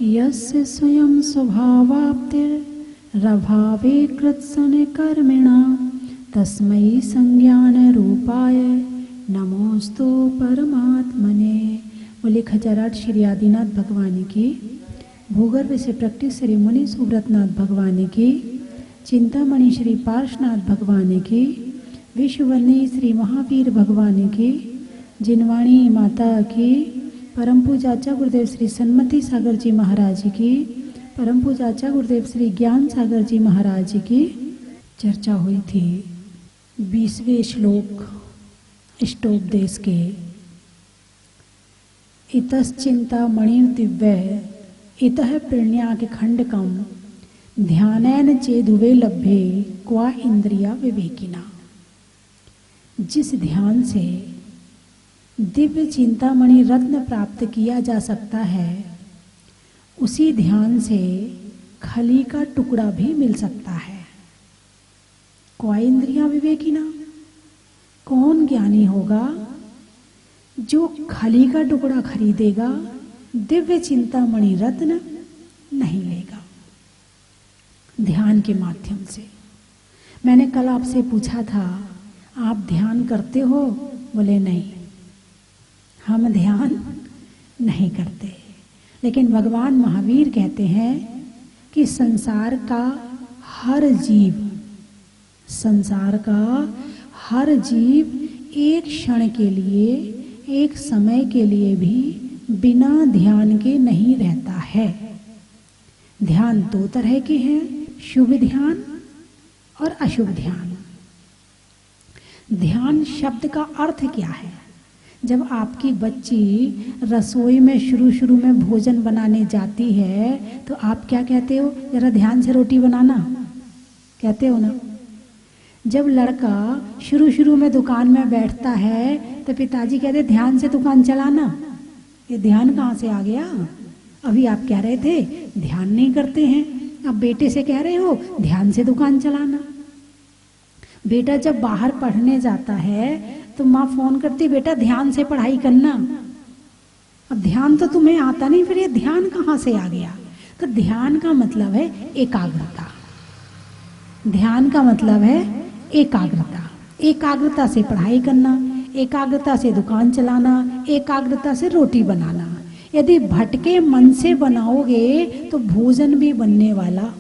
यस्य स्वयं स्वभावाप्तिरभावे कृत्सन कर्मिणा तस्मै संज्ञान रूपाय नमोस्तु परमात्मने। बोले खजाराट श्री आदिनाथ भगवान की, भूगर्भ से प्रकटित श्री मुनि सुव्रतनाथ भगवान की, चिंतामणि श्री पार्श्वनाथ भगवान की, विश्ववनी श्री महावीर भगवान की, जिनवाणी माता की, परम पूजाचा गुरुदेव श्री सन्मति सागर जी महाराज की, परम पूजाचा गुरुदेव श्री ज्ञान सागर जी महाराज की चर्चा हुई थी। 20वें श्लोक इष्टोपदेश के। इतश्चिंता मणिर दिव्य इतः प्रणयाक खंडकम ध्यानैन चेदुवे लभ्ये क्वा इंद्रिया विवेकिना। जिस ध्यान से दिव्य चिंतामणि रत्न प्राप्त किया जा सकता है, उसी ध्यान से खली का टुकड़ा भी मिल सकता है। क्वा इंद्रिया विवेकिना, कौन ज्ञानी होगा जो खली का टुकड़ा खरीदेगा, दिव्य चिंतामणि रत्न नहीं लेगा। ध्यान के माध्यम से। मैंने कल आपसे पूछा था, आप ध्यान करते हो? बोले नहीं, हम ध्यान नहीं करते। लेकिन भगवान महावीर कहते हैं कि संसार का हर जीव, संसार का हर जीव एक क्षण के लिए, एक समय के लिए भी बिना ध्यान के नहीं रहता है। ध्यान दो तरह के हैं, शुभ ध्यान और अशुभ ध्यान। ध्यान शब्द का अर्थ क्या है? जब आपकी बच्ची रसोई में शुरू में भोजन बनाने जाती है तो आप क्या कहते हो? जरा ध्यान से रोटी बनाना, कहते हो ना। जब लड़का शुरू में दुकान में बैठता है तो पिताजी कहते ध्यान से दुकान चलाना। ये ध्यान कहाँ से आ गया? अभी आप कह रहे थे ध्यान नहीं करते हैं, अब बेटे से कह रहे हो ध्यान से दुकान चलाना। बेटा जब बाहर पढ़ने जाता है तो माँ फोन करती, बेटा ध्यान से पढ़ाई करना। अब ध्यान तो तुम्हें आता नहीं, फिर ये ध्यान कहाँ से आ गया? तो ध्यान का मतलब है एकाग्रता। ध्यान का मतलब है एकाग्रता। एकाग्रता से पढ़ाई करना, एकाग्रता से दुकान चलाना, एकाग्रता से रोटी बनाना। यदि भटके मन से बनाओगे तो भोजन भी बनने वाला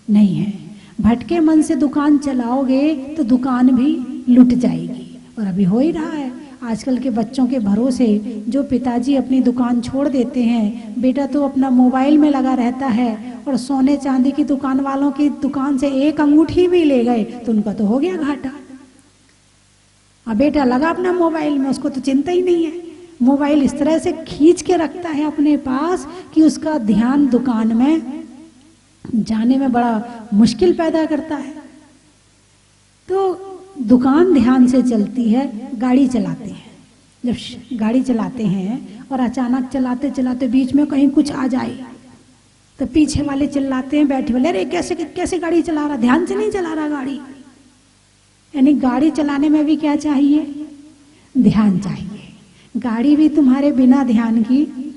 नहीं है। भटके मन से दुकान चलाओगे तो दुकान भी लुट जाएगी। और अभी हो ही रहा है। आजकल के बच्चों के भरोसे जो पिताजी अपनी दुकान छोड़ देते हैं, बेटा तो अपना मोबाइल में लगा रहता है और सोने चांदी की दुकान वालों की दुकान से एक अंगूठी भी ले गए तो उनका तो हो गया घाटा। अब बेटा लगा अपना मोबाइल में, उसको तो चिंता ही नहीं है। मोबाइल इस तरह से खींच के रखता है अपने पास कि उसका ध्यान दुकान में जाने में बड़ा मुश्किल पैदा करता है। तो दुकान ध्यान से चलती है, गाड़ी चलाते हैं। जब गाड़ी चलाते हैं और अचानक चलाते चलाते बीच में कहीं कुछ आ जाए तो पीछे वाले चिल्लाते हैं, बैठे वाले, अरे कैसे कैसे गाड़ी चला रहा, ध्यान से नहीं चला रहा गाड़ी। यानी गाड़ी चलाने में भी क्या चाहिए? ध्यान चाहिए। गाड़ी भी तुम्हारे बिना ध्यान की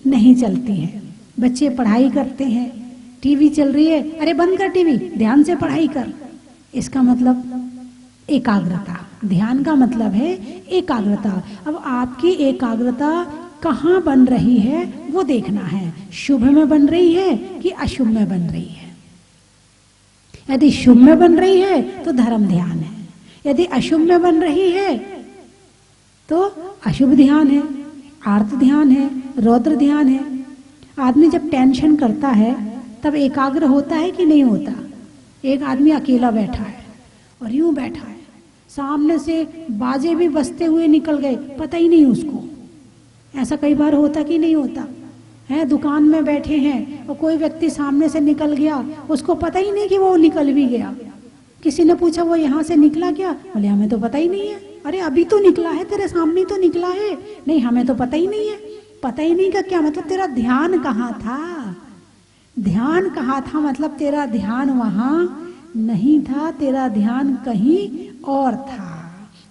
नहीं चलती है। बच्चे पढ़ाई करते हैं, टीवी चल रही है, अरे बंद कर टीवी, ध्यान से पढ़ाई कर। इसका मतलब एकाग्रता। ध्यान का मतलब है एकाग्रता। अब आपकी एकाग्रता कहाँ बन रही है वो देखना है। शुभ में बन रही है कि अशुभ में बन रही है? यदि शुभ में बन रही है तो धर्म ध्यान है, यदि अशुभ में बन रही है तो अशुभ ध्यान है, आर्त ध्यान है, रौद्र ध्यान है। आदमी जब टेंशन करता है तब एकाग्र होता है कि नहीं होता? एक आदमी अकेला बैठा है और यूं बैठा है, सामने से बाजे भी बजते हुए निकल गए, पता ही नहीं उसको। ऐसा कई बार होता कि नहीं होता है? दुकान में बैठे हैं और कोई व्यक्ति सामने से निकल गया, उसको पता ही नहीं कि वो निकल भी गया। किसी ने पूछा वो यहाँ से निकला क्या? बोले हमें तो पता ही नहीं है। अरे अभी तो निकला है, तेरे सामने तो निकला है। नहीं, हमें तो पता ही नहीं है। पता ही नहीं का क्या मतलब? तेरा ध्यान कहाँ था? ध्यान कहाँ था मतलब तेरा ध्यान वहां नहीं था, तेरा ध्यान कहीं और था।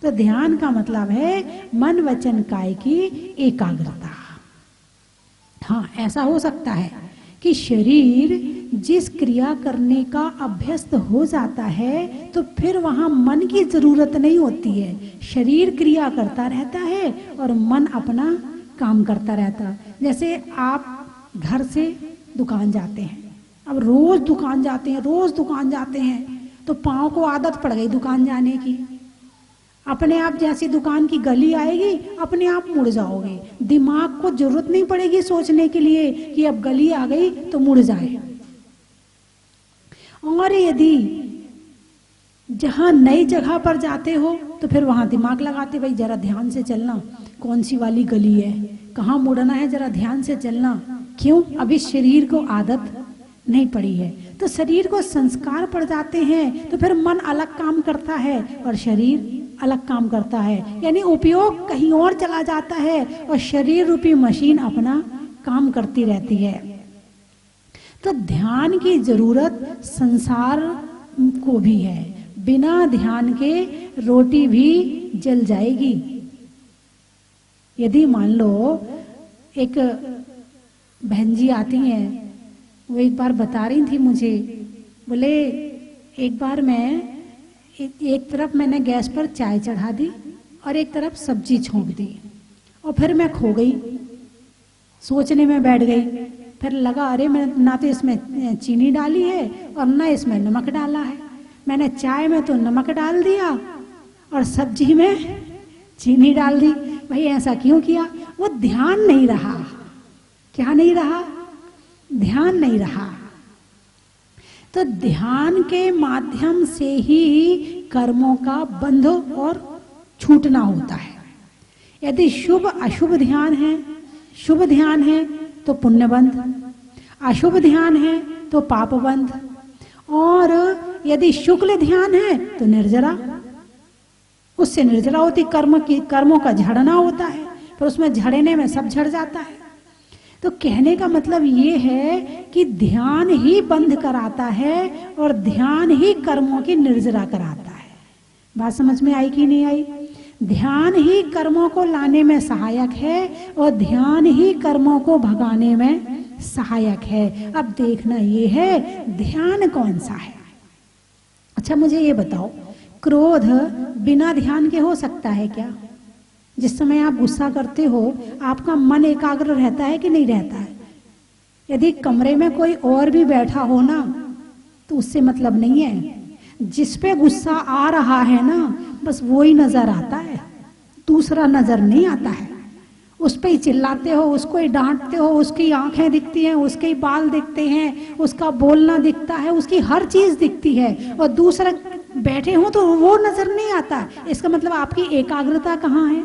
तो ध्यान का मतलब है मन वचन काय की एकाग्रता। हाँ, ऐसा हो सकता है कि शरीर जिस क्रिया करने का अभ्यस्त हो जाता है तो फिर वहाँ मन की जरूरत नहीं होती है। शरीर क्रिया करता रहता है और मन अपना काम करता रहता। जैसे आप घर से दुकान जाते हैं, अब रोज दुकान जाते हैं, रोज दुकान जाते हैं, तो पाँव को आदत पड़ गई दुकान जाने की। अपने आप जैसी दुकान की गली आएगी अपने आप मुड़ जाओगे। दिमाग को जरूरत नहीं पड़ेगी सोचने के लिए कि अब गली आ गई तो मुड़ जाए। और यदि जहां नई जगह पर जाते हो तो फिर वहां दिमाग लगाते, भाई जरा ध्यान से चलना, कौन सी वाली गली है, कहाँ मुड़ना है, जरा ध्यान से चलना। क्यों? अभी शरीर को आदत नहीं पड़ी है। तो शरीर को संस्कार पड़ जाते हैं तो फिर मन अलग काम करता है और शरीर अलग काम करता है, यानी उपयोग कहीं और चला जाता है और शरीर रूपी मशीन अपना काम करती रहती है। तो ध्यान की जरूरत संसार को भी है। बिना ध्यान के रोटी भी जल जाएगी। यदि मान लो एक बहन जी आती हैं, वो एक बार बता रही थी मुझे, बोले एक बार मैं एक तरफ मैंने गैस पर चाय चढ़ा दी और एक तरफ सब्जी छोंक दी और फिर मैं खो गई, सोचने में बैठ गई। फिर लगा अरे मैं ना तो इसमें चीनी डाली है और ना इसमें नमक डाला है। मैंने चाय में तो नमक डाल दिया और सब्जी में चीनी डाल दी। भाई ऐसा क्यों किया? वो ध्यान नहीं रहा। क्या नहीं रहा? ध्यान नहीं रहा। तो ध्यान के माध्यम से ही कर्मों का बंध और छूटना होता है। यदि शुभ अशुभ ध्यान है, शुभ ध्यान है तो पुण्य बंध, अशुभ ध्यान है तो पाप बंध, और यदि शुक्ल ध्यान है तो निर्जरा, उससे निर्जरा होती कर्मों का झड़ना होता है, पर उसमें झड़ने में सब झड़ जाता है। तो कहने का मतलब ये है कि ध्यान ही बंध कराता है और ध्यान ही कर्मों की निर्जरा कराता है। बात समझ में आई कि नहीं आई? ध्यान ही कर्मों को लाने में सहायक है और ध्यान ही कर्मों को भगाने में सहायक है। अब देखना ये है ध्यान कौन सा है। अच्छा मुझे ये बताओ, क्रोध बिना ध्यान के हो सकता है क्या? जिस समय आप गुस्सा करते हो आपका मन एकाग्र रहता है कि नहीं रहता है? यदि कमरे में कोई और भी बैठा हो ना तो उससे मतलब नहीं है। जिस पे गुस्सा आ रहा है ना बस वो ही नजर आता है, दूसरा नजर नहीं आता है। उस पे ही चिल्लाते हो, उसको ही डांटते हो, उसकी आंखें दिखती हैं, उसके ही बाल दिखते हैं, उसका बोलना दिखता है, उसकी हर चीज दिखती है, और दूसरा बैठे हो तो वो नजर नहीं आता। इसका मतलब आपकी एकाग्रता कहाँ है?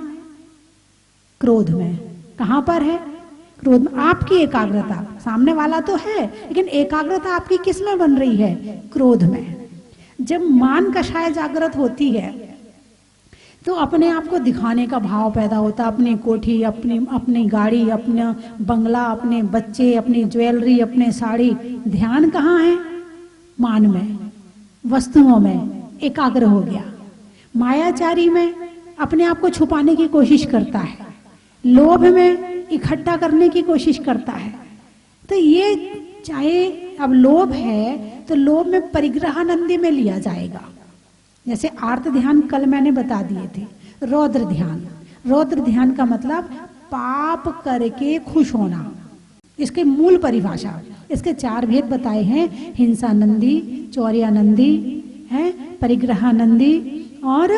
क्रोध में। कहां पर है? क्रोध में। आपकी एकाग्रता, सामने वाला तो है लेकिन एकाग्रता आपकी किस में बन रही है? क्रोध में। जब मान कषाय जागृत होती है तो अपने आप को दिखाने का भाव पैदा होता, अपनी कोठी, अपनी गाड़ी, अपना बंगला, अपने बच्चे, अपनी ज्वेलरी, अपने साड़ी। ध्यान कहाँ है? मान में, वस्तुओं में एकाग्र हो गया। मायाचारी में अपने आप को छुपाने की कोशिश करता है, लोभ में इकट्ठा करने की कोशिश करता है। तो ये चाहे अब लोभ है तो लोभ में परिग्रहानंदी में लिया जाएगा। जैसे आर्त ध्यान कल मैंने बता दिए थे। रौद्र ध्यान, रौद्र ध्यान का मतलब पाप करके खुश होना। इसके मूल परिभाषा, इसके 4 भेद बताए हैं, हिंसानंदी, चौर्यानंदी है, परिग्रहानंदी और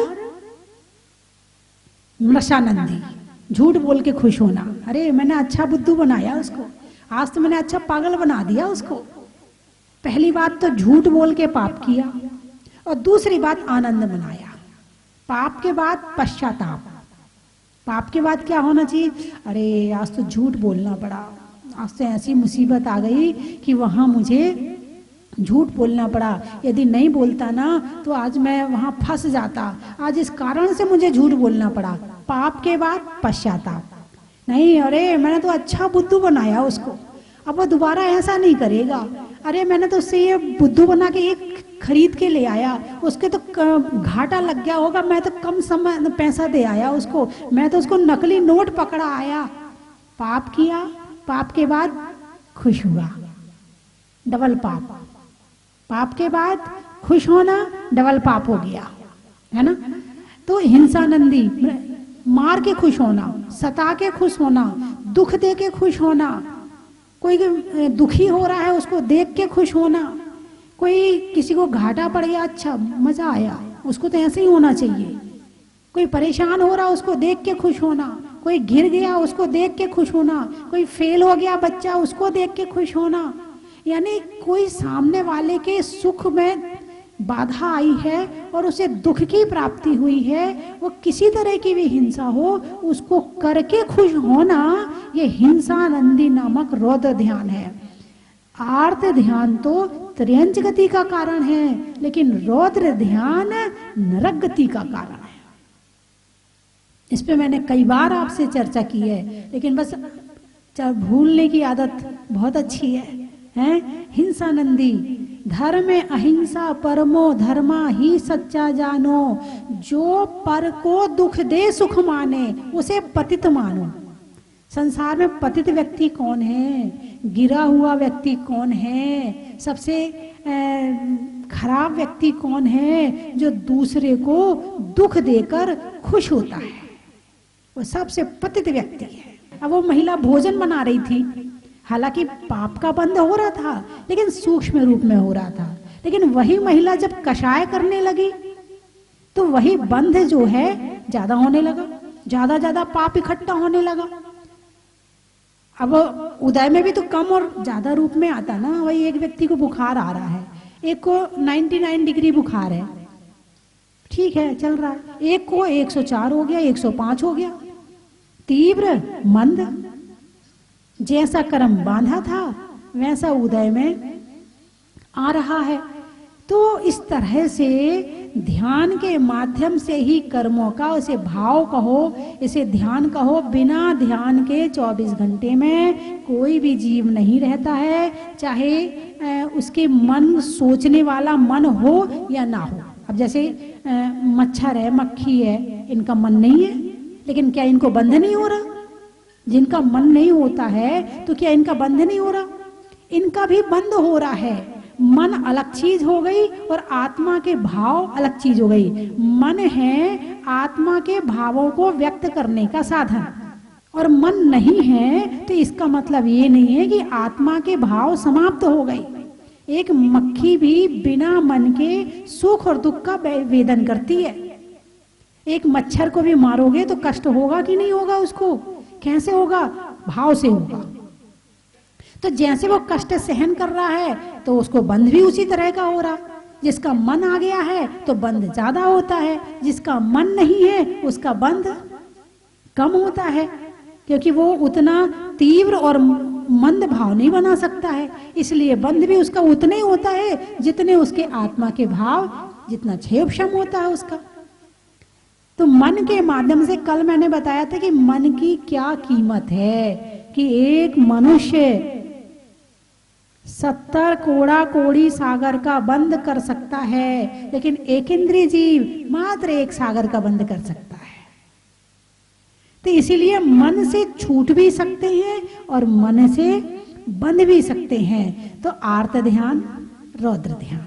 मृषानंदी। झूठ बोल के खुश होना, अरे मैंने अच्छा बुद्धू बनाया उसको, आज तो मैंने अच्छा पागल बना दिया उसको। पहली बात तो झूठ बोल के पाप किया और दूसरी बात आनंद मनाया। पाप के बाद पश्चाताप। पाप के बाद क्या होना चाहिए? अरे आज तो झूठ बोलना पड़ा, आज तो ऐसी मुसीबत आ गई कि वहां मुझे झूठ बोलना पड़ा। यदि नहीं बोलता ना तो आज मैं वहां फंस जाता, आज इस कारण से मुझे झूठ बोलना पड़ा। पाप के बाद पश्चाताप। नहीं, अरे मैंने तो अच्छा बुद्धू बनाया उसको, अब वो दोबारा ऐसा नहीं करेगा। अरे मैंने तो उससे ये बुद्धू बना के एक खरीद के ले आया, उसके तो घाटा लग गया होगा, मैं तो कम समय पैसा दे आया उसको, मैं तो उसको नकली नोट पकड़ा आया। पाप किया, पाप के बाद खुश हुआ। डबल पाप, पाप के बाद खुश होना डबल पाप हो गया, है ना। तो हिंसानंदी, मार के खुश होना, सता के खुश होना, दुख दे के खुश होना, कोई दुखी हो रहा है उसको देख के खुश होना, कोई किसी को घाटा पड़ गया अच्छा मजा आया, उसको तो ऐसे ही होना चाहिए, कोई परेशान हो रहा उसको देख के खुश होना, कोई गिर गया उसको देख के खुश होना, कोई फेल हो गया बच्चा उसको देख के खुश होना। यानी कोई सामने वाले के सुख में बाधा आई है और उसे दुख की प्राप्ति हुई है, वो किसी तरह की भी हिंसा हो उसको करके खुश होना, ये हिंसानंदी नामक रौद्र ध्यान है। आर्त ध्यान तो त्र्यंच गति का कारण है, लेकिन रौद्र ध्यान नरक गति का कारण है। इस पे मैंने कई बार आपसे चर्चा की है, लेकिन बस भूलने की आदत बहुत अच्छी है। हिंसानंदी, धर्म में अहिंसा परमो धर्मा ही सच्चा जानो, जो पर को दुख दे सुख माने उसे पतित मानो। संसार में पतित व्यक्ति कौन है, गिरा हुआ व्यक्ति कौन है, सबसे खराब व्यक्ति कौन है, जो दूसरे को दुख देकर खुश होता है, वो सबसे पतित व्यक्ति है। अब वो महिला भोजन बना रही थी, हालांकि पाप का बंध हो रहा था लेकिन सूक्ष्म रूप में हो रहा था, लेकिन वही महिला जब कषाय करने लगी तो वही बंध जो है ज्यादा होने लगा, ज्यादा पाप इकट्ठा होने लगा। अब उदय में भी तो कम और ज्यादा रूप में आता ना। वही एक व्यक्ति को बुखार आ रहा है, एक को 99 डिग्री बुखार है, ठीक है चल रहा है, एक को 104 हो गया, 105 हो गया, तीव्र मंद, जैसा कर्म बांधा था वैसा उदय में आ रहा है। तो इस तरह से ध्यान के माध्यम से ही कर्मों का, उसे भाव कहो, इसे ध्यान कहो, बिना ध्यान के 24 घंटे में कोई भी जीव नहीं रहता है, चाहे उसके मन सोचने वाला मन हो या ना हो। अब जैसे मच्छर है, मक्खी है, इनका मन नहीं है, लेकिन क्या इनको बंध नहीं हो रहा? जिनका मन नहीं होता है तो क्या इनका बंध नहीं हो रहा? इनका भी बंद हो रहा है। मन अलग चीज हो गई और आत्मा के भाव अलग चीज हो गई। मन है आत्मा के भावों को व्यक्त करने का साधन, और मन नहीं है तो इसका मतलब ये नहीं है कि आत्मा के भाव समाप्त हो गए। एक मक्खी भी बिना मन के सुख और दुख का वेदन करती है। एक मच्छर को भी मारोगे तो कष्ट होगा कि नहीं होगा? उसको कैसे होगा? भाव से होगा। तो जैसे वो कष्ट सहन कर रहा है तो उसको बंध भी उसी तरह का हो रहा। जिसका मन आ गया है तो बंध ज्यादा होता है, जिसका मन नहीं है उसका बंध कम होता है, क्योंकि वो उतना तीव्र और मंद भाव नहीं बना सकता है, इसलिए बंध भी उसका उतना ही होता है जितने उसके आत्मा के भाव, जितना क्षेम होता है उसका। तो मन के माध्यम से कल मैंने बताया था कि मन की क्या कीमत है, कि एक मनुष्य 70 कोड़ा कोड़ी सागर का बंद कर सकता है, लेकिन एक इंद्रिय जीव मात्र एक सागर का बंद कर सकता है। तो इसीलिए मन से छूट भी सकते हैं और मन से बंध भी सकते हैं। तो आर्त ध्यान, रौद्र ध्यान।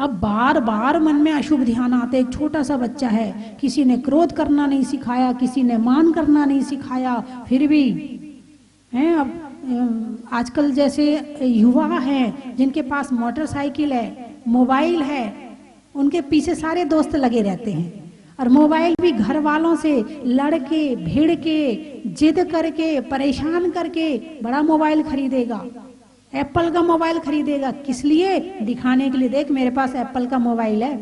अब बार बार मन में अशुभ ध्यान आते। एक छोटा सा बच्चा है, किसी ने क्रोध करना नहीं सिखाया, किसी ने मान करना नहीं सिखाया, फिर भी हैं। अब आजकल जैसे युवा हैं जिनके पास मोटरसाइकिल है, मोबाइल है, उनके पीछे सारे दोस्त लगे रहते हैं, और मोबाइल भी घर वालों से लड़ के, भिड़ के, जिद करके, परेशान करके बड़ा मोबाइल खरीदेगा, एप्पल का मोबाइल खरीदेगा। किस लिए? दिखाने के लिए, देख मेरे पास एप्पल का मोबाइल है,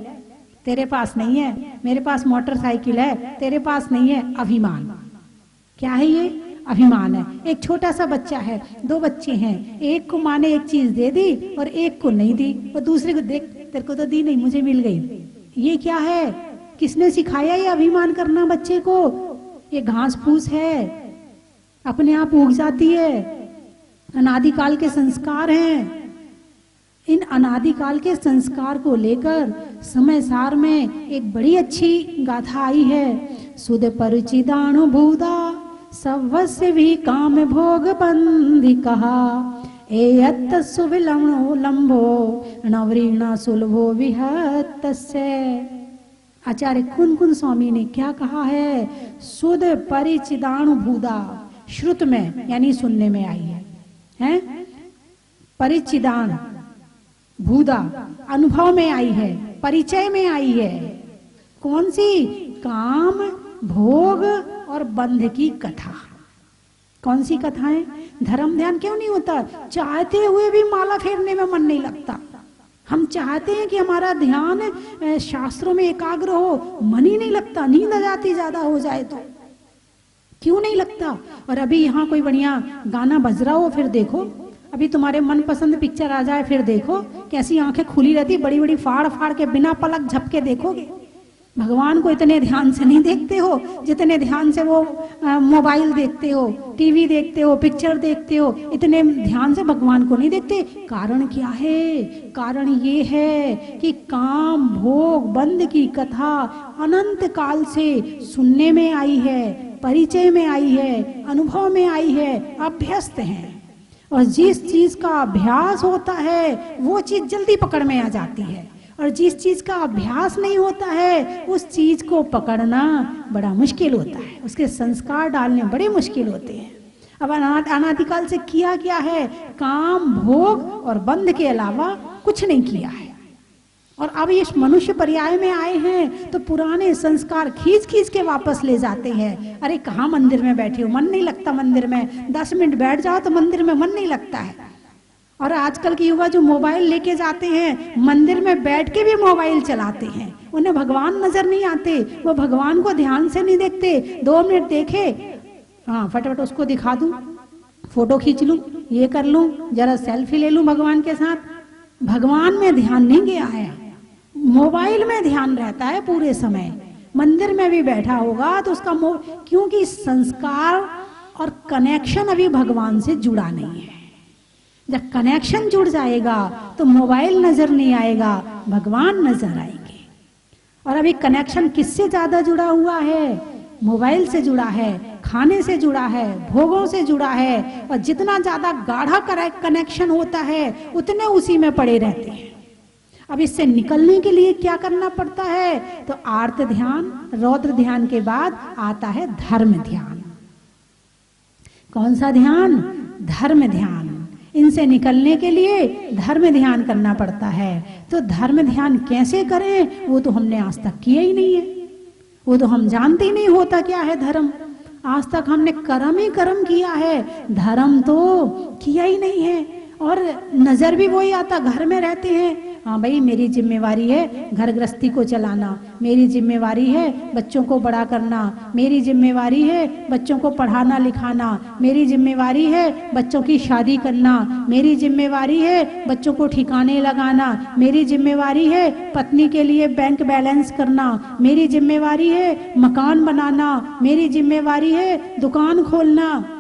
तेरे पास नहीं है, मेरे पास मोटरसाइकिल है, तेरे पास नहीं है। अभिमान। क्या है ये? अभिमान है। एक छोटा सा बच्चा है, 2 बच्चे हैं, एक को माँ ने एक चीज दे दी और एक को नहीं दी, और दूसरे को देख तेरे को तो दी नहीं, मुझे मिल गई। ये क्या है? किसने सिखाया ये अभिमान करना बच्चे को? ये घास फूस है, अपने आप उग जाती है, अनादिकाल के संस्कार हैं। इन अनादिकाल के संस्कार को लेकर समय सार में एक बड़ी अच्छी गाथा आई है। सुध परिचिदानु भूदा सर्वस्य भी काम भोग बंधी कहा, एयत् सुविलम्बो लंबो नवरीणा सुलभो विहतस्य। आचार्य कुन स्वामी ने क्या कहा है? सुध परिचिदाणु भूदा, श्रुत में यानी सुनने में आई है? परिचिदान भूदा अनुभव में आई है, परिचय में आई है। कौन सी? काम, भोग और बंध की कथा। कौन सी कथाएं? धर्म ध्यान क्यों नहीं होता? चाहते हुए भी माला फेरने में मन नहीं लगता। हम चाहते हैं कि हमारा ध्यान शास्त्रों में एकाग्र हो, मन ही नहीं लगता, नींद आ जाती ज्यादा हो जाए तो। क्यों नहीं लगता? और अभी यहाँ कोई बढ़िया गाना बज रहा हो, फिर देखो, अभी तुम्हारे मनपसंद पिक्चर आ जाए, फिर देखो कैसी आंखें खुली रहती, बड़ी बड़ी फाड़ फाड़ के बिना पलक झपके देखोगे। भगवान को इतने ध्यान से नहीं देखते हो जितने ध्यान से वो मोबाइल देखते हो, टीवी देखते हो, पिक्चर देखते हो, इतने ध्यान से भगवान को नहीं देखते। कारण क्या है? कारण ये है कि काम, भोग, बंध की कथा अनंत काल से सुनने में आई है, परिचय में आई है, अनुभव में आई है, अभ्यस्त है। और जिस चीज का अभ्यास होता है वो चीज जल्दी पकड़ में आ जाती है, और जिस चीज का अभ्यास नहीं होता है उस चीज को पकड़ना बड़ा मुश्किल होता है, उसके संस्कार डालने बड़े मुश्किल होते हैं। अब अनादिकाल से किया क्या है? काम, भोग और बंध के अलावा कुछ नहीं किया है। और अब इस मनुष्य पर्याय में आए हैं तो पुराने संस्कार खींच खींच के वापस ले जाते हैं। अरे कहाँ मंदिर में बैठे हो, मन नहीं लगता मंदिर में, 10 मिनट बैठ जाओ तो मंदिर में मन नहीं लगता है। और आजकल के युवा जो मोबाइल लेके जाते हैं, मंदिर में बैठ के भी मोबाइल चलाते हैं, उन्हें भगवान नजर नहीं आते, वो भगवान को ध्यान से नहीं देखते। 2 मिनट देखे, हाँ फटाफट उसको दिखा दूं, फोटो खींच लूं, ये कर लूं, जरा सेल्फी ले लूं भगवान के साथ। भगवान में ध्यान नहीं गया है, मोबाइल में ध्यान रहता है पूरे समय। मंदिर में भी बैठा होगा तो उसका क्योंकि संस्कार और कनेक्शन अभी भगवान से जुड़ा नहीं है। जब कनेक्शन जुड़ जाएगा तो मोबाइल नजर नहीं आएगा, भगवान नजर आएंगे। और अभी कनेक्शन किससे ज्यादा जुड़ा हुआ है? मोबाइल से जुड़ा है, खाने से जुड़ा है, भोगों से जुड़ा है। और जितना ज्यादा गाढ़ा कनेक्शन होता है उतने उसी में पड़े रहते हैं। अब इससे निकलने के लिए क्या करना पड़ता है? तो आर्त ध्यान, रौद्र ध्यान के बाद आता है धर्म ध्यान। कौन सा ध्यान? धर्म ध्यान। इनसे निकलने के लिए धर्म ध्यान करना पड़ता है। तो धर्म ध्यान कैसे करें वो तो हमने आज तक किया ही नहीं है, वो तो हम जानते ही नहीं होता क्या है धर्म। आज तक हमने कर्म ही कर्म किया है, धर्म तो किया ही नहीं है। और नजर भी वही आता, घर में रहते हैं, हाँ भाई मेरी जिम्मेवारी है घर गृहस्थी को चलाना, मेरी जिम्मेवारी है बच्चों को बड़ा करना, मेरी जिम्मेवारी है बच्चों को पढ़ाना लिखाना, मेरी जिम्मेवारी है बच्चों की शादी करना, मेरी जिम्मेवारी है बच्चों को ठिकाने लगाना, मेरी जिम्मेवारी है पत्नी के लिए बैंक बैलेंस करना, मेरी जिम्मेवारी है मकान बनाना, मेरी जिम्मेवारी है दुकान खोलना।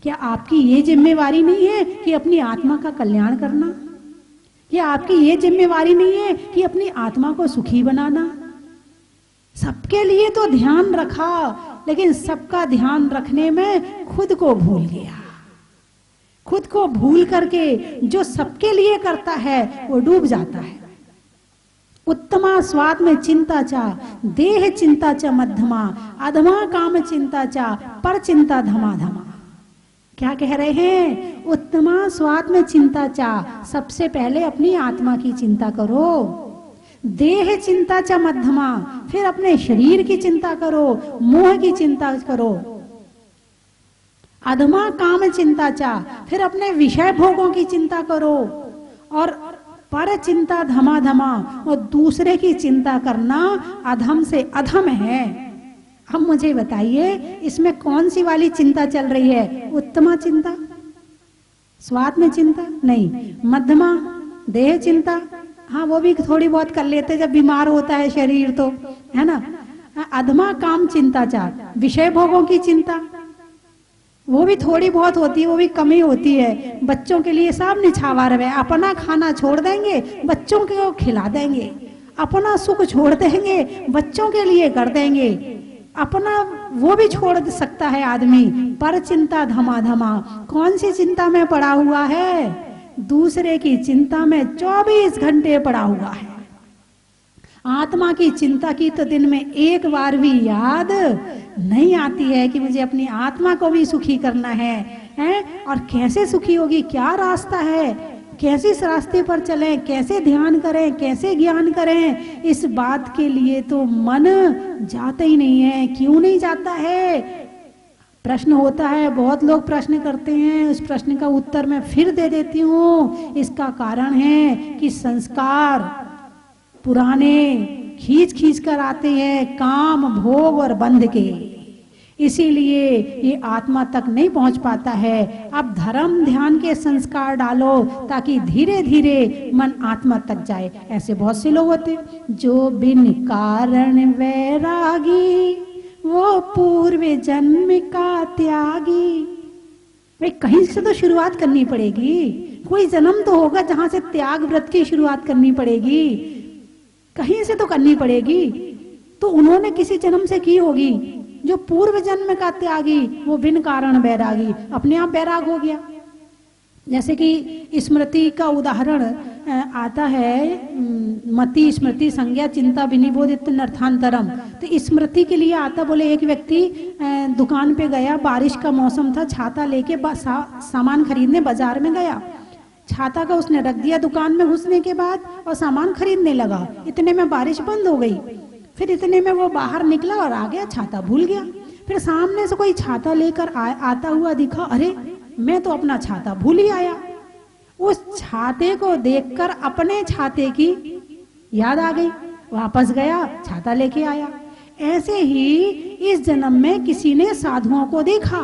क्या आपकी ये जिम्मेवारी नहीं है कि अपनी आत्मा का कल्याण करना? क्या आपकी ये जिम्मेवारी नहीं है कि अपनी आत्मा को सुखी बनाना? सबके लिए तो ध्यान रखा, लेकिन सबका ध्यान रखने में खुद को भूल गया। खुद को भूल करके जो सबके लिए करता है वो डूब जाता है। उत्तमा स्वाद में चिंता चा, देह चिंता चा मध्यमा, अधमा काम चिंता चा, पर चिंता धमा धमा। क्या कह रहे हैं? उत्तमा स्वाद में चिंता चाह, सबसे पहले अपनी आत्मा की चिंता करो। देह चिंता चा मध्यमा, फिर अपने शरीर की चिंता करो, मोह की चिंता करो। अधमा काम चिंता चाह, फिर अपने विषय भोगों की चिंता करो। और पर चिंता धमा धमा, और दूसरे की चिंता करना अधम से अधम है। अब मुझे बताइए इसमें कौन सी वाली चिंता चल रही है? उत्तमा चिंता, स्वाद में चिंता नहीं, मध्यमा देह चिंता, हाँ वो भी थोड़ी बहुत कर लेते जब बीमार होता है शरीर तो, है ना। अधमा काम चिंता चाह, विषय भोगों की चिंता वो भी थोड़ी बहुत होती है, वो भी कमी होती है। बच्चों के लिए सब निछावर है, अपना खाना छोड़ देंगे बच्चों को खिला देंगे, अपना सुख छोड़ देंगे बच्चों के लिए कर देंगे, अपना वो भी छोड़ सकता है आदमी, पर चिंता धमाधमा। कौन सी चिंता में पड़ा हुआ है? दूसरे की चिंता में 24 घंटे पड़ा हुआ है। आत्मा की चिंता की तो दिन में एक बार भी याद नहीं आती है कि मुझे अपनी आत्मा को भी सुखी करना है, हैं? और कैसे सुखी होगी, क्या रास्ता है, कैसे इस रास्ते पर चलें, कैसे ध्यान करें, कैसे ज्ञान करें, इस बात के लिए तो मन जाता ही नहीं है। क्यों नहीं जाता है? प्रश्न होता है, बहुत लोग प्रश्न करते हैं, उस प्रश्न का उत्तर मैं फिर दे देती हूँ। इसका कारण है कि संस्कार पुराने खींच खींच कर आते हैं, काम भोग और बंध के, इसीलिए ये आत्मा तक नहीं पहुंच पाता है। अब धर्म ध्यान के संस्कार डालो ताकि धीरे धीरे मन आत्मा तक जाए। ऐसे बहुत से लोग होते जो बिन कारण वैरागी, वो पूर्व जन्म का त्यागी। भाई कहीं से तो शुरुआत करनी पड़ेगी, कोई जन्म तो होगा जहां से त्याग व्रत की शुरुआत करनी पड़ेगी, कहीं से तो करनी पड़ेगी। तो उन्होंने किसी जन्म से की होगी। जो पूर्व जन्म का त्यागी वो बिन कारण बैरागी, अपने आप बैराग हो गया। जैसे कि स्मृति का उदाहरण आता है, मति स्मृति संज्ञा चिंता विनिबोधित नर्थांतरम। तो स्मृति के लिए आता, बोले एक व्यक्ति दुकान पे गया, बारिश का मौसम था, छाता लेके सामान खरीदने बाजार में गया। छाता का उसने रख दिया दुकान में घुसने के बाद और सामान खरीदने लगा। इतने में बारिश बंद हो गई। फिर इतने में वो बाहर निकला और आ गया, छाता भूल गया। फिर सामने से कोई छाता लेकर आता हुआ दिखा, अरे मैं तो अपना छाता भूल ही आया। उस छाते को देखकर अपने छाते की याद आ गई, वापस गया, छाता लेके आया। ऐसे ही इस जन्म में किसी ने साधुओं को देखा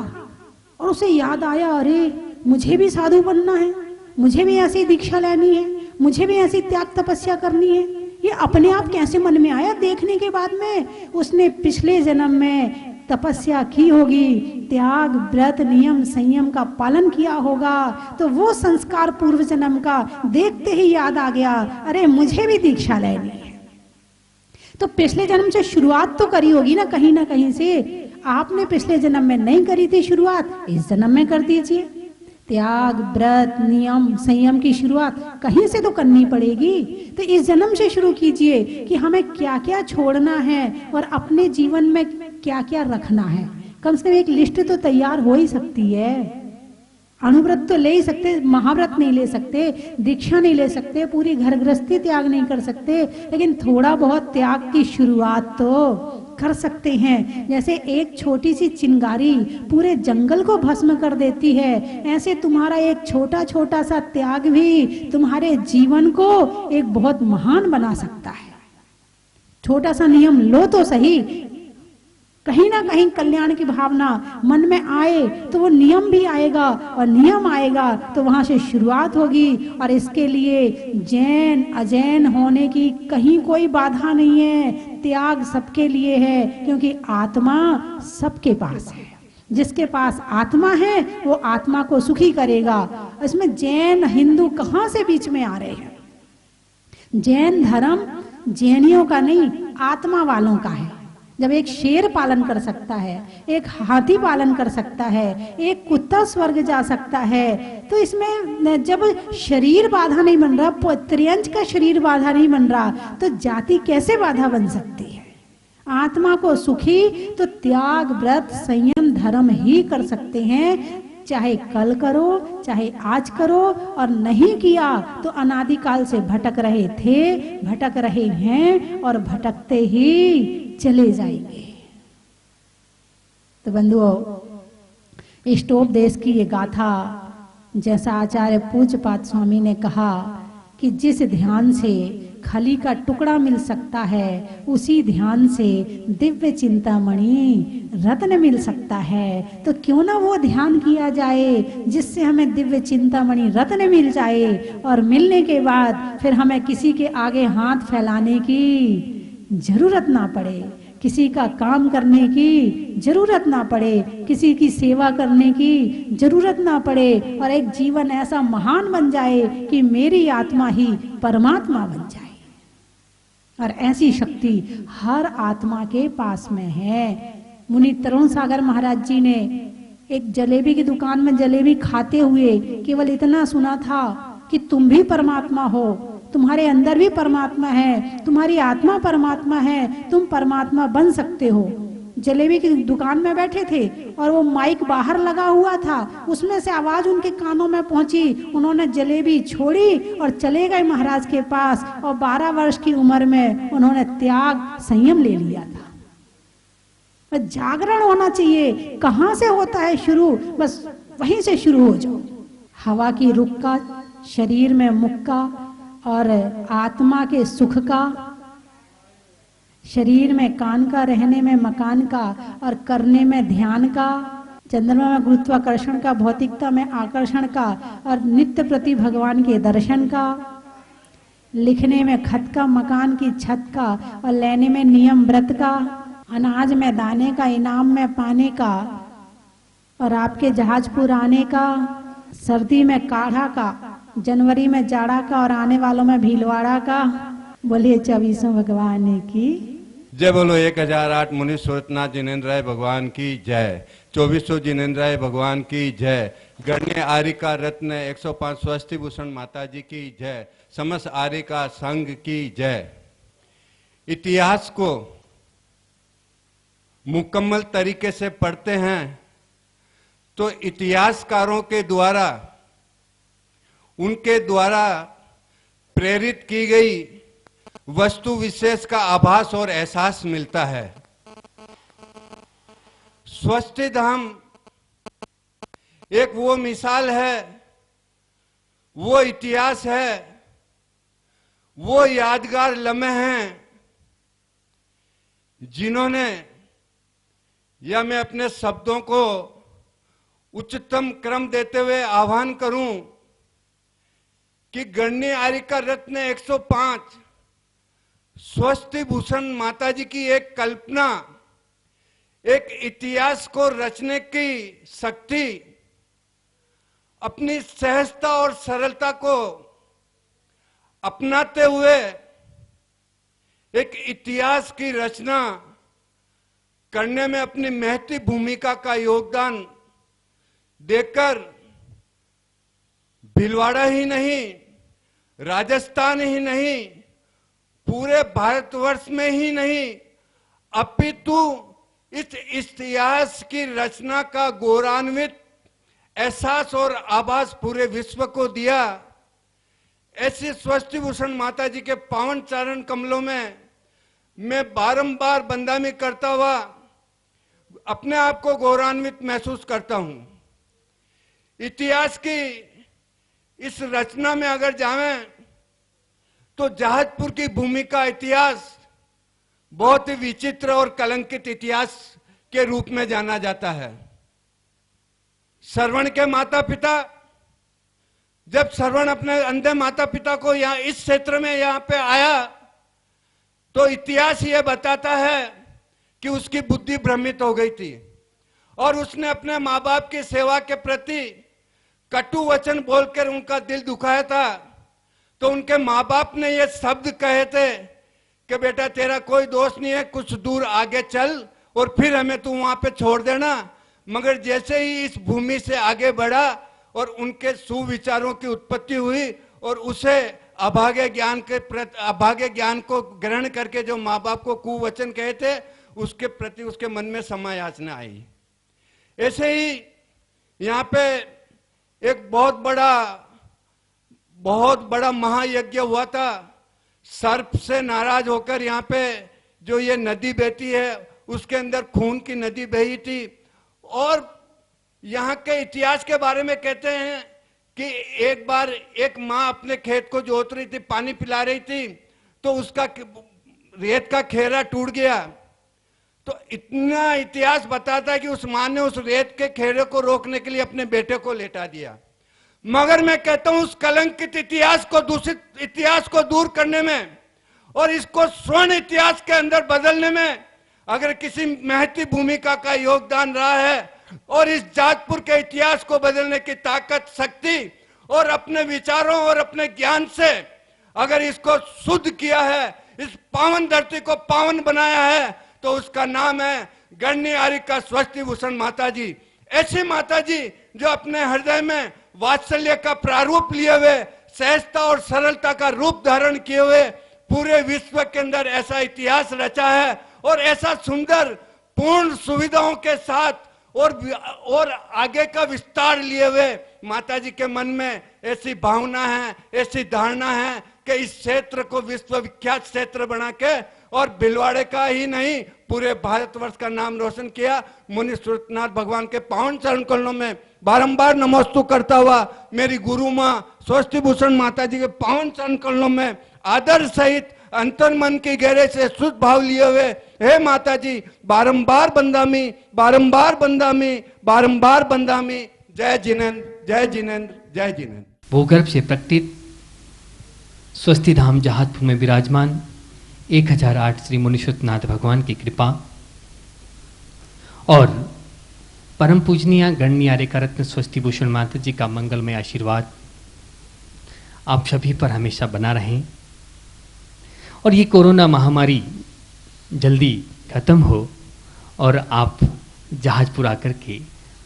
और उसे याद आया, अरे मुझे भी साधु बनना है, मुझे भी ऐसी दीक्षा लेनी है, मुझे भी ऐसी त्याग तपस्या करनी है। ये अपने आप कैसे मन में आया? देखने के बाद में उसने पिछले जन्म में तपस्या की होगी, त्याग व्रत नियम संयम का पालन किया होगा, तो वो संस्कार पूर्व जन्म का देखते ही याद आ गया, अरे मुझे भी दीक्षा लेनी है। तो पिछले जन्म से शुरुआत तो करी होगी ना कहीं से। आपने पिछले जन्म में नहीं करी थी शुरुआत, इस जन्म में कर दीजिए। त्याग व्रत नियम संयम की शुरुआत कहीं से तो करनी पड़ेगी। तो इस जन्म से शुरू कीजिए कि हमें क्या क्या छोड़ना है और अपने जीवन में क्या क्या रखना है। कम से कम एक लिस्ट तो तैयार हो ही सकती है। अनुव्रत तो ले ही सकते, महाव्रत नहीं ले सकते, दीक्षा नहीं ले सकते, पूरी घर गृहस्थी त्याग नहीं कर सकते, लेकिन थोड़ा बहुत त्याग की शुरुआत तो कर सकते हैं। जैसे एक छोटी सी चिंगारी पूरे जंगल को भस्म कर देती है, ऐसे तुम्हारा एक छोटा छोटा सा त्याग भी तुम्हारे जीवन को एक बहुत महान बना सकता है। छोटा सा नियम लो तो सही, कहीं ना कहीं कल्याण की भावना मन में आए तो वो नियम भी आएगा, और नियम आएगा तो वहां से शुरुआत होगी। और इसके लिए जैन अजैन होने की कहीं कोई बाधा नहीं है। त्याग सबके लिए है, क्योंकि आत्मा सबके पास है। जिसके पास आत्मा है वो आत्मा को सुखी करेगा। इसमें जैन हिंदू कहाँ से बीच में आ रहे हैं? जैन धर्म जैनियों का नहीं, आत्मा वालों का है। जब एक शेर पालन कर सकता है, एक हाथी पालन कर सकता है, एक कुत्ता स्वर्ग जा सकता है, तो इसमें जब शरीर बाधा नहीं बन रहा, त्रियंच का शरीर बाधा नहीं बन रहा, तो जाति कैसे बाधा बन सकती है? आत्मा को सुखी तो त्याग व्रत संयम धर्म ही कर सकते हैं। चाहे कल करो चाहे आज करो, और नहीं किया तो अनादिकाल से भटक रहे थे, भटक रहे हैं और भटकते ही चले जाएंगे। तो बंधुओं, इष्टोपदेश की ये गाथा, जैसा आचार्य पूज्यपाद स्वामी ने कहा कि जिस ध्यान से खली का टुकड़ा मिल सकता है, उसी ध्यान से दिव्य चिंतामणि रत्न मिल सकता है। तो क्यों ना वो ध्यान किया जाए जिससे हमें दिव्य चिंतामणि रत्न मिल जाए, और मिलने के बाद फिर हमें किसी के आगे हाथ फैलाने की जरूरत ना पड़े, किसी का काम करने की जरूरत ना पड़े, किसी की सेवा करने की जरूरत ना पड़े, और एक जीवन ऐसा महान बन जाए कि मेरी आत्मा ही परमात्मा बन जाए। और ऐसी शक्ति हर आत्मा के पास में है। मुनि तरुण सागर महाराज जी ने एक जलेबी की दुकान में जलेबी खाते हुए केवल इतना सुना था कि तुम भी परमात्मा हो, तुम्हारे अंदर भी परमात्मा है, तुम्हारी आत्मा परमात्मा है, तुम परमात्मा बन सकते हो। जलेबी की दुकान में बैठे थे और वो माइक बाहर लगा हुआ था, उसमें से आवाज उनके कानों में पहुंची। उन्होंने जलेबी छोड़ी और चले गए महाराज के पास, और 12 वर्ष की उम्र में उन्होंने त्याग संयम ले लिया था। जागरण होना चाहिए। कहां से होता है शुरू? बस वहीं से शुरू हो जाओ। हवा की रुख का, शरीर में मुख का, और आत्मा के सुख का, शरीर में कान का, रहने में मकान का, और करने में ध्यान का, चंद्रमा में गुरुत्वाकर्षण का, भौतिकता में आकर्षण का, और नित्य प्रति भगवान के दर्शन का, लिखने में खत का, मकान की छत का, और लेने में नियम व्रत का, अनाज में दाने का, इनाम में पाने का, और आपके जहाज पुराने का, सर्दी में काढ़ा का, जनवरी में जाड़ा का, और आने वालों में भीलवाड़ा का। बोलिए 24 भगवान की जय। बोलो 1008 मुनि सूरतनाथ जिनेन्द्र राय भगवान की जय। 2400 जिनेन्द्र राय भगवान की जय। गण्य आर्य का रत्न 105 स्वस्ति भूषण माता जी की जय। समस्त आर्य का संघ की जय। इतिहास को मुकम्मल तरीके से पढ़ते हैं तो इतिहासकारों के द्वारा, उनके द्वारा प्रेरित की गई वस्तु विशेष का आभास और एहसास मिलता है। स्वस्ति धाम एक वो मिसाल है, वो इतिहास है, वो यादगार लम्हे हैं जिन्होंने, या मैं अपने शब्दों को उच्चतम क्रम देते हुए आह्वान करूं कि गण्य आर्य का रत्न 105 स्वस्ति भूषण माता जी की एक कल्पना, एक इतिहास को रचने की शक्ति, अपनी सहजता और सरलता को अपनाते हुए एक इतिहास की रचना करने में अपनी महती भूमिका का योगदान देकर भीलवाड़ा ही नहीं, राजस्थान ही नहीं, पूरे भारतवर्ष में ही नहीं, अपितु इस इतिहास की रचना का गौरवान्वित एहसास और आभास पूरे विश्व को दिया। ऐसी स्वस्ति भूषण माता जी के पावन चरण कमलों में मैं बारंबार बंदामी करता हुआ अपने आप को गौरवान्वित महसूस करता हूं। इतिहास की इस रचना में अगर जाएं तो जहाजपुर की भूमि का इतिहास बहुत ही विचित्र और कलंकित इतिहास के रूप में जाना जाता है। श्रवण के माता पिता, जब श्रवण अपने अंधे माता पिता को यहां इस क्षेत्र में यहां पे आया तो इतिहास ये बताता है कि उसकी बुद्धि भ्रमित हो गई थी और उसने अपने माँ बाप की सेवा के प्रति कटु वचन बोलकर उनका दिल दुखाया था। तो उनके माँ बाप ने ये शब्द कहे थे कि बेटा तेरा कोई दोष नहीं है, कुछ दूर आगे चल और फिर हमें तू वहां पे छोड़ देना। मगर जैसे ही इस भूमि से आगे बढ़ा और उनके सुविचारों की उत्पत्ति हुई और उसे अभागे ज्ञान को ग्रहण करके जो माँ बाप को कुवचन कहे थे उसके प्रति उसके मन में समायाचना आई। ऐसे ही यहाँ पे एक बहुत बड़ा महायज्ञ हुआ था। सर्प से नाराज होकर यहाँ पे जो ये नदी बहती है उसके अंदर खून की नदी बही थी। और यहाँ के इतिहास के बारे में कहते हैं कि एक बार एक माँ अपने खेत को जोत रही थी, पानी पिला रही थी, तो उसका रेत का खेरा टूट गया। तो इतना इतिहास बताता है कि उस माँ ने उस रेत के खेरे को रोकने के लिए अपने बेटे को लेटा दिया। मगर मैं कहता हूं उस कलंकित इतिहास को, दूषित इतिहास को दूर करने में और इसको स्वर्ण इतिहास के अंदर बदलने में अगर किसी महती भूमिका का योगदान रहा है और इस जाजपुर के इतिहास को बदलने की ताकत, शक्ति और अपने विचारों और अपने ज्ञान से अगर इसको शुद्ध किया है, इस पावन धरती को पावन बनाया है, तो उसका नाम है गणनियारिका स्वस्ति भूषण माता जी, ऐसी माता जी जो अपने हृदय में वात्सल्य का प्रारूप लिए हुए, सहजता और सरलता का रूप धारण किए हुए पूरे विश्व के अंदर ऐसा इतिहास रचा है और ऐसा सुंदर पूर्ण सुविधाओं के साथ और आगे का विस्तार लिए हुए माता जी के मन में ऐसी भावना है, ऐसी धारणा है कि इस क्षेत्र को विश्वविख्यात क्षेत्र बना के और भिलवाड़े का ही नहीं पूरे भारतवर्ष का नाम रोशन किया। मुनि सूरतनाथ भगवान के पावन चरण कमलों में बारंबार नमोस्तु करता हुआ मेरी गुरु माँ स्वस्ति भूषण माता जी के पावन चरण कमलों में आदर सहित अंतर मन की गहरे से शुद्ध भाव लिए हुए, हे माता जी बारंबार बंदामी, बारंबार बंदामी, बारंबार बंदामी। जय जिनेन्द्र, जय जिनेन्द्र, जय जिनेन्द्र। भूगर्भ से प्रकटित स्वस्ति धाम जहाजपुर में विराजमान 1008 श्री मुनिशुतनाथ भगवान की कृपा और परम पूजनीय गणनियारिका रत्न स्वस्ति भूषण माता जी का मंगलमय आशीर्वाद आप सभी पर हमेशा बना रहें और ये कोरोना महामारी जल्दी खत्म हो और आप जहाजपुर आकर के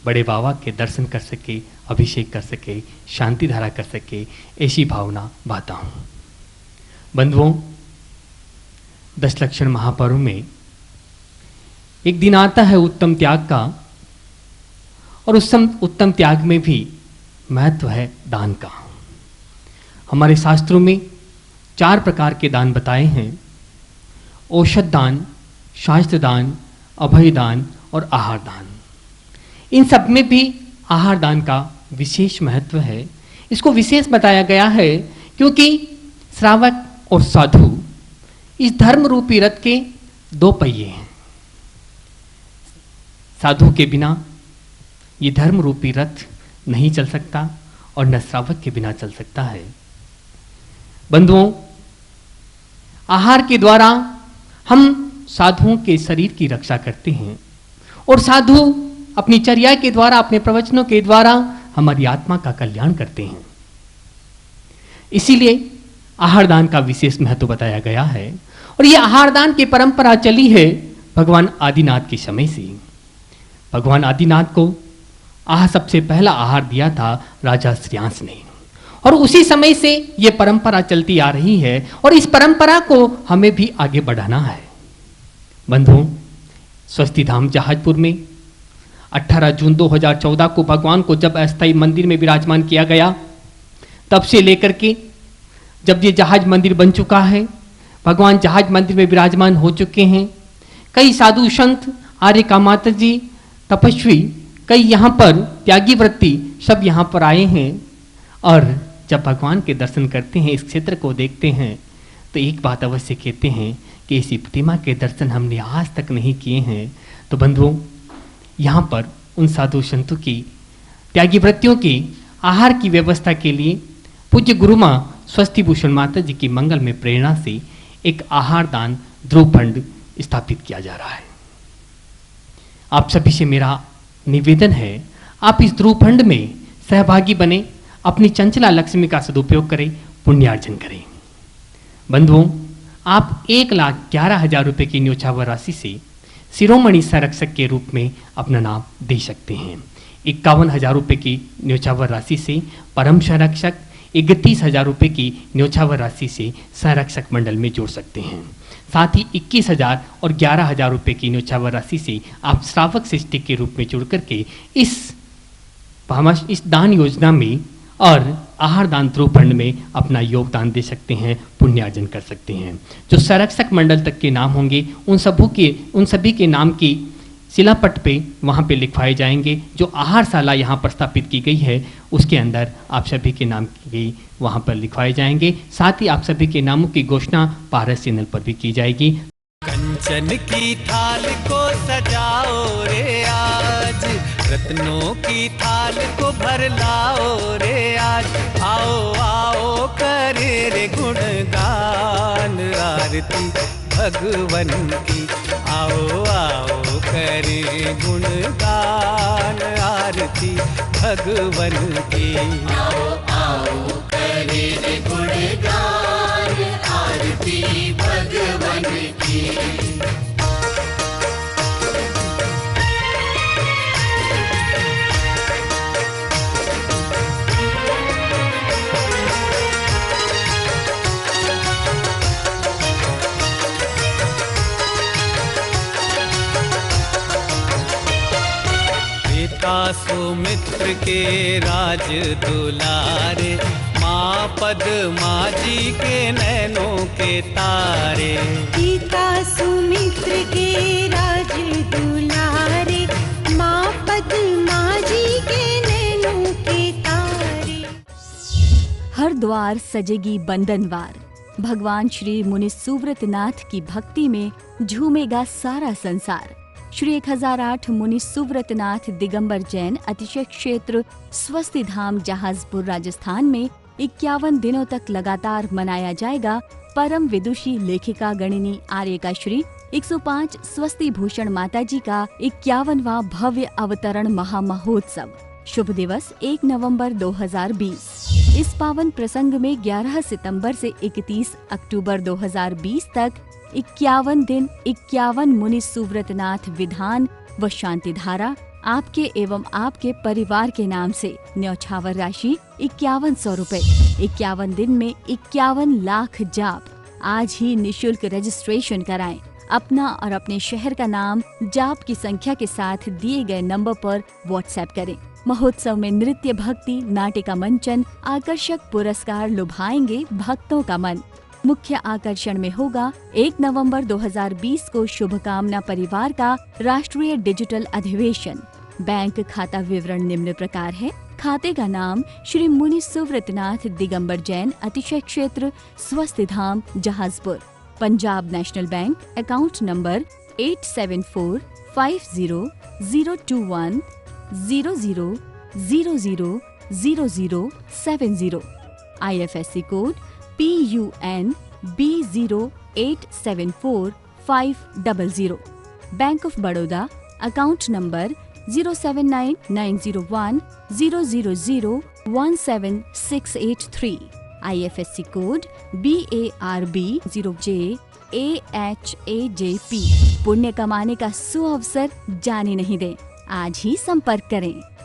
बड़े बाबा के दर्शन कर सके, अभिषेक कर सके, शांति धारा कर सके, ऐसी भावना बाता हूँ। बंधुओं, 10 लक्षण महापर्व में एक दिन आता है उत्तम त्याग का और उस उत्तम त्याग में भी महत्व है दान का। हमारे शास्त्रों में 4 प्रकार के दान बताए हैं: औषध दान, शास्त्र दान, अभय दान और आहार दान। इन सब में भी आहार दान का विशेष महत्व है। इसको विशेष बताया गया है क्योंकि श्रावक और साधु इस धर्म रूपी रथ के 2 पहिए हैं। साधु के बिना ये धर्म रूपी रथ नहीं चल सकता और न श्रावक के बिना चल सकता है। बंधुओं, आहार के द्वारा हम साधुओं के शरीर की रक्षा करते हैं और साधु अपनी चर्या के द्वारा, अपने प्रवचनों के द्वारा हमारी आत्मा का कल्याण करते हैं। इसीलिए आहार दान का विशेष महत्व बताया गया है और यह आहार दान की परंपरा चली है भगवान आदिनाथ के समय से। भगवान आदिनाथ को सबसे पहला आहार दिया था राजा श्रेयांस ने और उसी समय से यह परंपरा चलती आ रही है और इस परंपरा को हमें भी आगे बढ़ाना है। बंधुओं, स्वस्ति धाम जहाजपुर में 18 जून 2014 को भगवान को जब अस्थायी मंदिर में विराजमान किया गया, तब से लेकर के जब ये जहाज मंदिर बन चुका है, भगवान जहाज मंदिर में विराजमान हो चुके हैं। कई साधु संत, आर्य का माता जी, तपस्वी, कई यहाँ पर त्यागी वृत्ति सब यहाँ पर आए हैं और जब भगवान के दर्शन करते हैं, इस क्षेत्र को देखते हैं तो एक बात अवश्य कहते हैं कि इसी प्रतिमा के दर्शन हमने आज तक नहीं किए हैं। तो बंधुओं, यहाँ पर उन साधु संतों की त्यागी वृत्तियों की आहार की व्यवस्था के लिए पूज्य गुरु माँ स्वस्ति भूषण माता जी की मंगल में प्रेरणा से एक आहार दान ध्रुव फंड स्थापित किया जा रहा है। आप सभी से मेरा निवेदन है, आप इस ध्रुव फंड में सहभागी बने, अपनी चंचला लक्ष्मी का सदुपयोग करें, पुण्यार्जन करें। बंधुओं, आप 1,11,000 रुपये की न्योछावर राशि से शिरोमणि संरक्षक के रूप में अपना नाम दे सकते हैं। 51,000 रुपये की न्योछावर राशि से परम संरक्षक, 31,000 रुपये की न्योछावर राशि से संरक्षक मंडल में जोड़ सकते हैं। साथ ही 21,000 और 11,000 रुपये की न्योछावर राशि से आप श्रावक सृष्टि के रूप में जुड़ करके इस दान योजना में और आहार दान ध्रुव फंड में अपना योगदान दे सकते हैं, पुण्यार्जन कर सकते हैं। जो संरक्षक मंडल तक के नाम होंगे उन सभी के नाम की शिलापट पे वहाँ पे लिखवाए जाएंगे। जो आहारशाला यहाँ पर स्थापित की गई है उसके अंदर आप सभी के नाम की वहाँ पर लिखवाए जाएंगे। साथ ही आप सभी के नामों की घोषणा पारस चैनल पर भी की जाएगी। कंचन की थाल को सजाओ रे आज, रत्नों की थाल को भर लाओ रे आज। आओ आओ करे रे गुणगान आरती भगवन की। आओ आओ करे गुणगान आरती भगवन की। आओ आओ करे रे गुणगान आरती भगवन की। सुमित्र के राज दुलारे, माँ पद्मा जी के नैनों के तारे। पिता सुमित्र के राज दुलारे, माँ पद्मा जी के नैनों के तारे। हर द्वार सजेगी बंधनवार। भगवान श्री मुनि सुव्रत नाथ की भक्ति में झूमेगा सारा संसार। श्री 1008 मुनि सुव्रत नाथ दिगंबर जैन अतिशय क्षेत्र स्वस्ति धाम जहाजपुर राजस्थान में 51 दिनों तक लगातार मनाया जाएगा परम विदुषी लेखिका गणिनी आर्यका श्री 105 स्वस्ति भूषण माता जी का 51वां भव्य अवतरण महामहोत्सव। शुभ दिवस 1 नवंबर 2020। इस पावन प्रसंग में 11 सितंबर से 31 अक्टूबर 2020 तक 51 दिन 51 मुनि सुव्रतनाथ विधान व शांति धारा आपके एवं आपके परिवार के नाम से न्यौछावर राशि 5100 रुपए। 51 दिन में 51 लाख जाप। आज ही निशुल्क रजिस्ट्रेशन कराएं। अपना और अपने शहर का नाम जाप की संख्या के साथ दिए गए नंबर पर व्हाट्सएप करें। महोत्सव में नृत्य, भक्ति, नाट्य का मंचन, आकर्षक पुरस्कार लुभाएंगे भक्तों का मन। मुख्य आकर्षण में होगा 1 नवंबर 2020 को शुभकामना परिवार का राष्ट्रीय डिजिटल अधिवेशन। बैंक खाता विवरण निम्न प्रकार है। खाते का नाम श्री मुनि सुव्रतनाथ दिगंबर जैन अतिशय क्षेत्र Swasti Dham Jahazpur. Punjab national bank account number 87450100000070। IFSC code PUN B0874500। Bank of Baroda account number 0799010001768 IFSC code BARB 0JAHAJP। पुण्य कमाने का सुअवसर जाने नहीं दें। आज ही संपर्क करें।